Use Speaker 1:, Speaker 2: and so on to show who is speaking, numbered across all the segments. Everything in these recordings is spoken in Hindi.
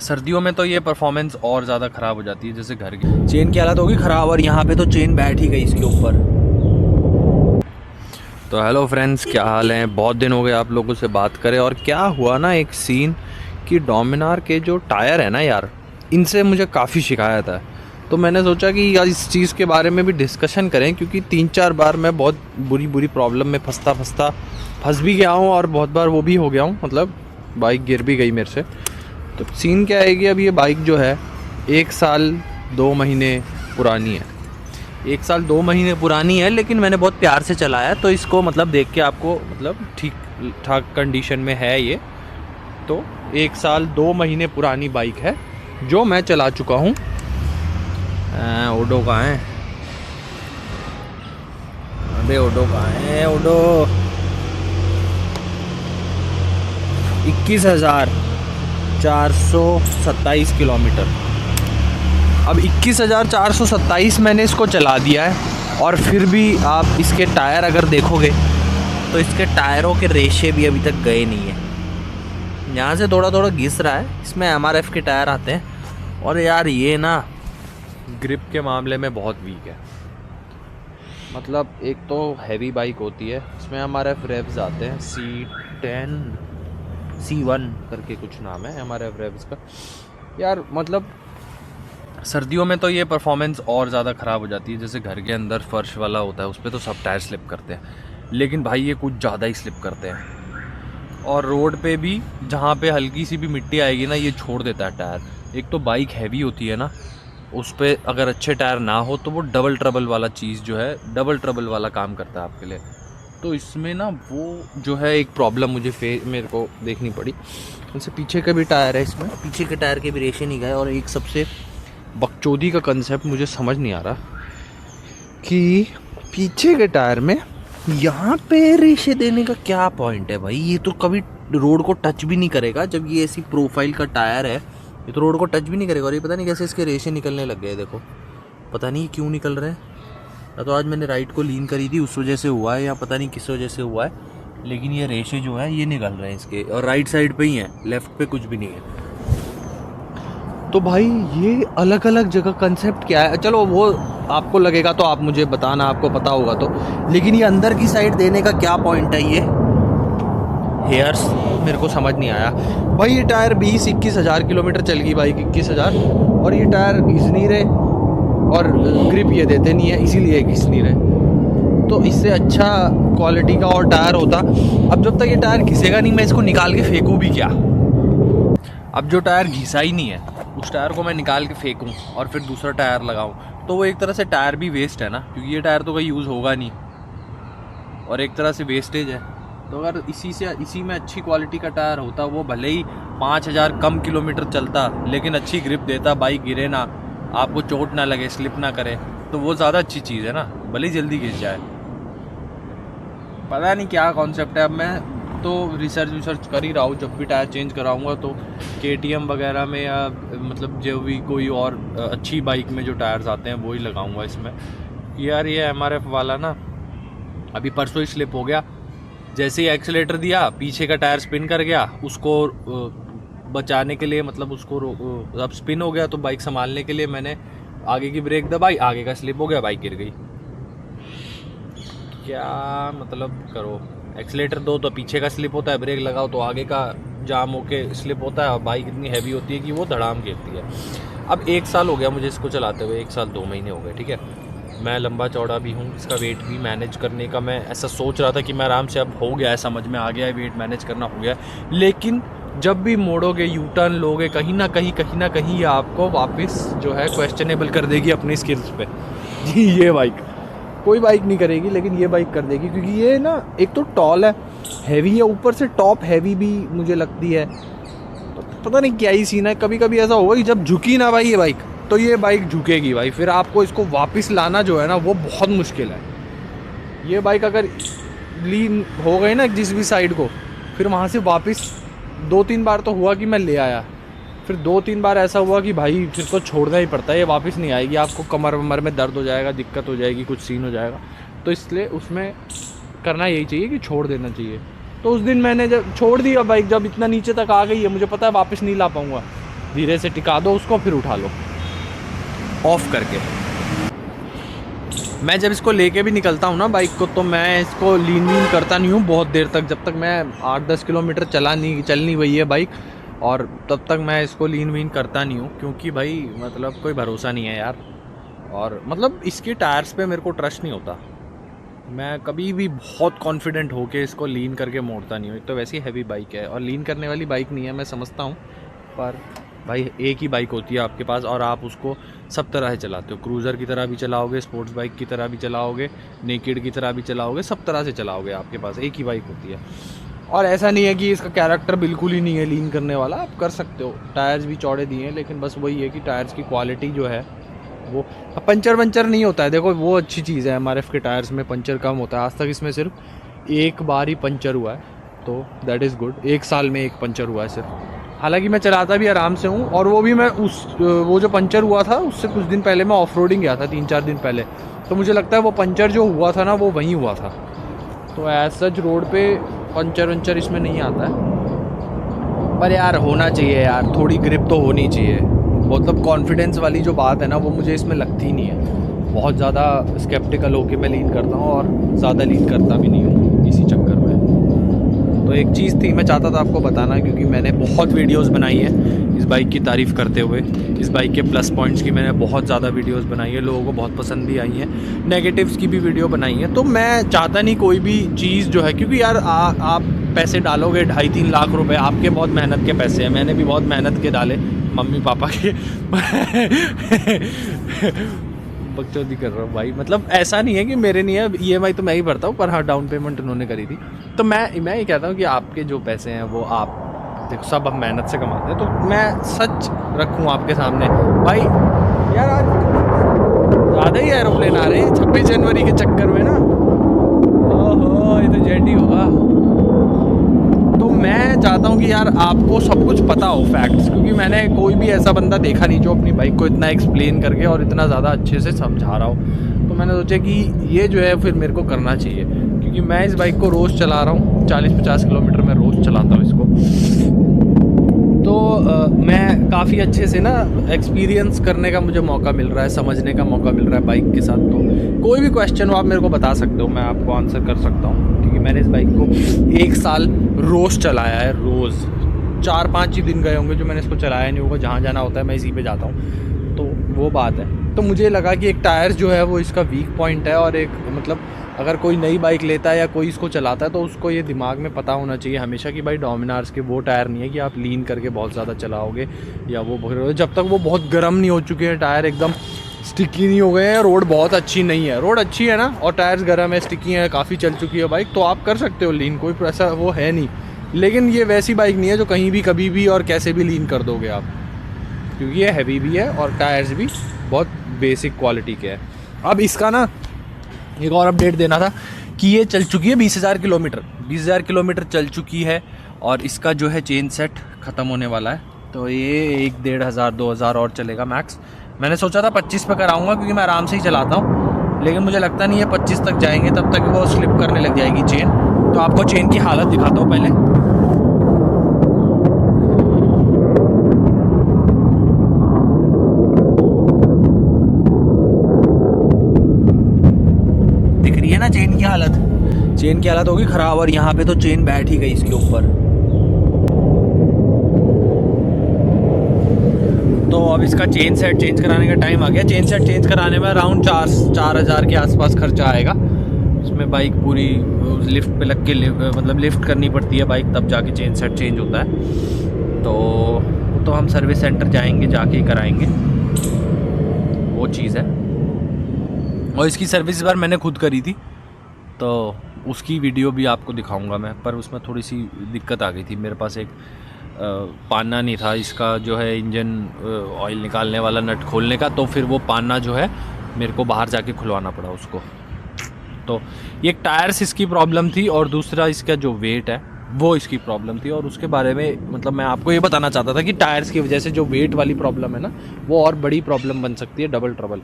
Speaker 1: सर्दियों में तो ये परफॉर्मेंस और ज़्यादा ख़राब हो जाती है, जैसे घर की चेन की हालत होगी ख़राब और यहाँ पे तो चेन बैठ ही गई इसके ऊपर। तो हेलो फ्रेंड्स, क्या हाल है? बहुत दिन हो गए आप लोगों से बात करें। और क्या हुआ ना, एक सीन कि डोमिनार के जो टायर है ना यार, इनसे मुझे काफ़ी शिकायत है। तो मैंने सोचा कि यार इस चीज़ के बारे में भी डिस्कशन करें, क्योंकि 3-4 बार मैं बहुत बुरी प्रॉब्लम में फंस भी गया हूँ और बहुत बार वो भी हो गया हूँ, मतलब बाइक गिर भी गई मेरे से। तो सीन क्या है कि अब ये बाइक जो है 1 साल 2 महीने पुरानी है। 1 साल 2 महीने पुरानी है, लेकिन मैंने बहुत प्यार से चलाया है, तो इसको मतलब देख के आपको मतलब ठीक ठाक कंडीशन में है ये। तो 1 साल 2 महीने पुरानी बाइक है जो मैं चला चुका हूँ। ओडो कहाँ है? अबे ओडो कहाँ है? ओडो 21,427 किलोमीटर। अब 21,427 मैंने इसको चला दिया है, और फिर भी आप इसके टायर अगर देखोगे तो इसके टायरों के रेशे भी अभी तक गए नहीं है। यहाँ से थोड़ा थोड़ा घिस रहा है। इसमें MRF के टायर आते हैं, और यार ये ना ग्रिप के मामले में बहुत वीक है। मतलब एक तो हैवी बाइक होती है, इसमें MRF रेव्स आते हैं, C1 करके कुछ नाम है MRF रेव्स का। यार मतलब सर्दियों में तो ये परफॉर्मेंस और ज़्यादा ख़राब हो जाती है, जैसे घर के अंदर फर्श वाला होता है उस पर तो सब टायर स्लिप करते हैं, लेकिन भाई ये कुछ ज़्यादा ही स्लिप करते हैं। और रोड पे भी जहाँ पे हल्की सी भी मिट्टी आएगी ना, ये छोड़ देता है टायर। एक तो बाइक हैवी होती है ना, उस पर अगर अच्छे टायर ना हो तो वो डबल ट्रबल वाला चीज़ जो है, डबल ट्रबल वाला काम करता है आपके लिए। तो इसमें ना वो जो है एक प्रॉब्लम मेरे को देखनी पड़ी। जैसे पीछे का भी टायर है, इसमें पीछे के टायर के भी रेशे नहीं गए। और एक सबसे बकचोदी का कंसेप्ट मुझे समझ नहीं आ रहा कि पीछे के टायर में यहाँ पे रेशे देने का क्या पॉइंट है भाई। ये तो कभी रोड को टच भी नहीं करेगा। जब ये ऐसी प्रोफाइल का टायर है, ये तो रोड को टच भी नहीं करेगा। और ये पता नहीं कैसे इसके रेशे निकलने लग गए। देखो पता नहीं क्यों निकल रहे हैं। या तो आज मैंने राइट को लीन करी थी उस वजह से हुआ है, या पता नहीं किस वजह से हुआ है, लेकिन ये रेशे जो है ये निकल रहे हैं इसके। और राइट साइड पे ही हैं, लेफ्ट पे कुछ भी नहीं है। तो भाई ये अलग अलग जगह कंसेप्ट क्या है, चलो वो आपको लगेगा तो आप मुझे बताना, आपको पता होगा तो। लेकिन ये अंदर की साइड देने का क्या पॉइंट है, ये हेयर्स मेरे को समझ नहीं आया भाई। ये टायर 20-21 हज़ार किलोमीटर चल गई बाइक, 21,000, और ये टायर घिस नहीं रहे, और ग्रिप ये देते नहीं है, इसीलिए घिस नहीं रहे। तो इससे अच्छा क्वालिटी का और टायर होता। अब जब तक ये टायर घिसेगा नहीं, मैं इसको निकाल के फेंकूँ भी क्या? अब जो टायर घिसा ही नहीं है, उस टायर को मैं निकाल के फेंकूँ और फिर दूसरा टायर लगाऊँ, तो वो एक तरह से टायर भी वेस्ट है ना, क्योंकि ये टायर तो कहीं यूज़ होगा नहीं, और एक तरह से वेस्टेज है। तो अगर इसी में अच्छी क्वालिटी का टायर होता, वो भले ही 5,000 कम किलोमीटर चलता, लेकिन अच्छी ग्रिप देता, बाइक गिरे ना, आपको चोट ना लगे, स्लिप ना करे, तो वो ज़्यादा अच्छी चीज़ है ना, भले ही जल्दी घिस जाए। पता नहीं क्या कॉन्सेप्ट है। अब मैं तो रिसर्च कर ही रहा हूँ, जब भी टायर चेंज कराऊंगा तो KTM वगैरह में, या मतलब जो भी कोई और अच्छी बाइक में जो टायर्स आते हैं वो ही लगाऊंगा इसमें। यार ये MRF वाला ना अभी परसों ही स्लिप हो गया। जैसे ही एक्सीलेटर दिया, पीछे का टायर स्पिन कर गया, उसको बचाने के लिए, मतलब उसको अब स्पिन हो गया तो बाइक संभालने के लिए मैंने आगे की ब्रेक दबाई, आगे का स्लिप हो गया, बाइक गिर गई। क्या मतलब करो, एक्सीलेटर दो तो पीछे का स्लिप होता है, ब्रेक लगाओ तो आगे का जाम होके स्लिप होता है, और बाइक इतनी हैवी होती है कि वो धड़ाम गिरती है। अब 1 साल हो गया मुझे इसको चलाते हुए, 1 साल 2 महीने हो गए, ठीक है। मैं लंबा चौड़ा भी हूँ, इसका वेट भी मैनेज करने का मैं ऐसा सोच रहा था कि मैं आराम से, अब हो गया है, समझ में आ गया है, वेट मैनेज करना हो गया है। लेकिन जब भी मोड़ोगे, यू टर्न लोगे, कहीं ना कहीं ये आपको वापस जो है क्वेश्चनेबल कर देगी अपनी स्किल्स पे। जी ये बाइक कोई बाइक नहीं करेगी, लेकिन ये बाइक कर देगी, क्योंकि ये ना एक तो टॉल है, हैवी है, ऊपर से टॉप हैवी भी मुझे लगती है। तो पता नहीं क्या ही सीन है। कभी कभी ऐसा होगा कि जब झुकी ना भाई ये बाइक, तो ये बाइक झुकेगी भाई, फिर आपको इसको वापस लाना जो है ना वो बहुत मुश्किल है। ये बाइक अगर लीन हो गई ना जिस भी साइड को, फिर वहाँ से वापस 2-3 बार तो हुआ कि मैं ले आया, फिर 2-3 बार ऐसा हुआ कि भाई फिर तो छोड़ना ही पड़ता है, ये वापस नहीं आएगी, आपको कमर वमर में दर्द हो जाएगा, दिक्कत हो जाएगी, कुछ सीन हो जाएगा। तो इसलिए उसमें करना यही चाहिए कि छोड़ देना चाहिए। तो उस दिन मैंने जब छोड़ दिया बाइक, जब इतना नीचे तक आ गई है, मुझे पता है वापस नहीं ला पाऊँगा, धीरे से टिका दो उसको, फिर उठा लो ऑफ करके। मैं जब इसको लेके भी निकलता हूँ ना बाइक को, तो मैं इसको लीन वीन करता नहीं हूँ बहुत देर तक, जब तक मैं 8-10 किलोमीटर चल नहीं वही है बाइक, और तब तक मैं इसको लीन वीन करता नहीं हूँ, क्योंकि भाई मतलब कोई भरोसा नहीं है यार। और मतलब इसके टायर्स पे मेरे को ट्रस्ट नहीं होता, मैं कभी भी बहुत कॉन्फिडेंट होके इसको लीन करके मोड़ता नहीं हूँ। एक तो वैसी हैवी बाइक है और लीन करने वाली बाइक नहीं है, मैं समझता हूँ, पर भाई एक ही बाइक होती है आपके पास और आप उसको सब तरह से चलाते हो, क्रूज़र की तरह भी चलाओगे, स्पोर्ट्स बाइक की तरह भी चलाओगे, नेकेड की तरह भी चलाओगे, सब तरह से चलाओगे, आपके पास एक ही बाइक होती है। और ऐसा नहीं है कि इसका कैरेक्टर बिल्कुल ही नहीं है लीन करने वाला, आप कर सकते हो, टायर्स भी चौड़े दिए हैं, लेकिन बस वही है कि टायर्स की क्वालिटी जो है वो पंचर वंचर नहीं होता है। देखो वो अच्छी चीज़ है, MRF के टायर्स में पंचर कम होता है, आज तक इसमें सिर्फ एक बार ही पंचर हुआ है, तो दैट इज़ गुड। 1 साल में एक पंचर हुआ है सिर्फ, हालांकि मैं चलाता भी आराम से हूँ, और वो भी मैं वो जो पंचर हुआ था उससे कुछ दिन पहले मैं ऑफ रोडिंग गया था 3-4 दिन पहले, तो मुझे लगता है वो पंचर जो हुआ था ना वो वहीं हुआ था। तो एज सच रोड पे पंचर वंचर इसमें नहीं आता है, पर यार होना चाहिए यार, थोड़ी ग्रिप तो होनी चाहिए। मतलब कॉन्फिडेंस वाली जो बात है ना वो मुझे इसमें लगती नहीं है, बहुत ज़्यादा स्केप्टिकल होके मैं लीन करता हूँ और ज़्यादा लीन करता भी नहीं हूँ इसी चक्कर में। तो एक चीज़ थी मैं चाहता था आपको बताना, क्योंकि मैंने बहुत वीडियोस बनाई है इस बाइक की तारीफ़ करते हुए, इस बाइक के प्लस पॉइंट्स की मैंने बहुत ज़्यादा वीडियोस बनाई है, लोगों को बहुत पसंद भी आई हैं, नेगेटिव्स की भी वीडियो बनाई है। तो मैं चाहता नहीं कोई भी चीज़ जो है, क्योंकि यार आप पैसे डालोगे 2.5-3 लाख रुपए, आपके बहुत मेहनत के पैसे हैं, मैंने भी बहुत मेहनत के डाले, मम्मी पापा के बकचोदी कर रहा हूँ भाई, मतलब ऐसा नहीं है कि मेरे नहीं है, EMI तो मैं ही भरता हूँ, पर हाँ डाउन पेमेंट उन्होंने करी थी। तो मैं ये कहता हूँ कि आपके जो पैसे हैं वो आप देखो सब हम मेहनत से कमाते हैं, तो मैं सच रखूँ आपके सामने भाई, यार आज ज़्यादा ही एरोप्लेन आ रहे हैं 26 जनवरी के चक्कर में ना, ओहो ये तो जेट ही होगा। तो मैं चाहता हूँ कि यार आपको सब कुछ पता हो फैक्ट्स, क्योंकि मैंने कोई भी ऐसा बंदा देखा नहीं जो अपनी बाइक को इतना एक्सप्लेन करके और इतना ज़्यादा अच्छे से समझा रहा हो। तो मैंने सोचा कि ये जो है फिर मेरे को करना चाहिए, क्योंकि मैं इस बाइक को रोज़ चला रहा हूँ, 40-50 किलोमीटर मैं रोज़ चलाता हूँ इसको, तो मैं काफ़ी अच्छे से ना एक्सपीरियंस करने का मुझे मौका मिल रहा है, समझने का मौका मिल रहा है बाइक के साथ। तो कोई भी क्वेश्चन हो आप मेरे को बता सकते हो, मैं आपको आंसर कर सकता हूँ, क्योंकि मैंने इस बाइक को 1 साल रोज़ चलाया है, रोज़ 4-5 ही दिन गए होंगे जो मैंने इसको चलाया नहीं होगा, जहाँ जाना होता है मैं इसी पे जाता हूँ, तो वो बात है। तो मुझे लगा कि एक टायर जो है वो इसका वीक पॉइंट है, और एक मतलब अगर कोई नई बाइक लेता है या कोई इसको चलाता है तो उसको ये दिमाग में पता होना चाहिए हमेशा कि भाई डोमिनार्स के वो टायर नहीं है कि आप लीन करके बहुत ज़्यादा चलाओगे, या वो जब तक वो बहुत गर्म नहीं हो चुके हैं, टायर एकदम स्टिकी नहीं हो गए हैं, रोड बहुत अच्छी नहीं है, रोड अच्छी है ना और टायर्स गर्म है, स्टिकी है, काफ़ी चल चुकी है बाइक, तो आप कर सकते हो लीन, कोई ऐसा वो है नहीं। लेकिन ये वैसी बाइक नहीं है जो कहीं भी कभी भी और कैसे भी लीन कर दोगे आप, क्योंकि ये हैवी भी है और टायर्स भी बहुत बेसिक क्वालिटी के हैं। अब इसका ना एक और अपडेट देना था कि ये चल चुकी है 20,000 किलोमीटर चल चुकी है, और इसका जो है चेन सेट ख़त्म होने वाला है, तो ये 1,500-2,000 और चलेगा मैक्स। मैंने सोचा था 25 पे कराऊंगा, क्योंकि मैं आराम से ही चलाता हूँ, लेकिन मुझे लगता नहीं है 25 तक जाएंगे, तब तक वो स्लिप करने लग जाएगी चेन। तो आपको चेन की हालत दिखाता हूँ पहले। ना चेन की हालत होगी ख़राब, और यहाँ पे तो चेन बैठ ही गई इसके ऊपर। तो अब इसका चेन सेट चेंज कराने का टाइम आ गया। चेन सेट चेंज कराने में अराउंड 4,000 के आसपास खर्चा आएगा। इसमें बाइक पूरी लिफ्ट पे लग के मतलब लिफ्ट करनी पड़ती है बाइक, तब जाके चेन सेट चेंज होता है। तो हम सर्विस सेंटर जाएंगे, जाके ही कराएंगे, वो चीज़ है। और इसकी सर्विस इस बार मैंने खुद करी थी, तो उसकी वीडियो भी आपको दिखाऊंगा मैं, पर उसमें थोड़ी सी दिक्कत आ गई थी। मेरे पास एक पाना नहीं था इसका जो है इंजन ऑयल निकालने वाला नट खोलने का, तो फिर वो पाना जो है मेरे को बाहर जाके खुलवाना पड़ा उसको। तो ये एक टायर्स इसकी प्रॉब्लम थी, और दूसरा इसका जो वेट है वो इसकी प्रॉब्लम थी। और उसके बारे में मतलब मैं आपको ये बताना चाहता था कि टायर्स की वजह से जो वेट वाली प्रॉब्लम है ना, वो और बड़ी प्रॉब्लम बन सकती है, डबल ट्रबल।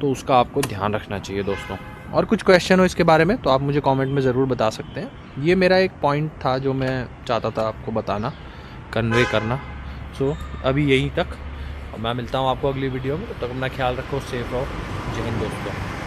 Speaker 1: तो उसका आपको ध्यान रखना चाहिए दोस्तों। और कुछ क्वेश्चन हो इसके बारे में तो आप मुझे कमेंट में ज़रूर बता सकते हैं। ये मेरा एक पॉइंट था जो मैं चाहता था आपको बताना, कन्वे करना। सो अभी यहीं तक, और मैं मिलता हूँ आपको अगली वीडियो में। तब तक अपना ख्याल रखो, सेफ रहो। जय हिंद दोस्तों।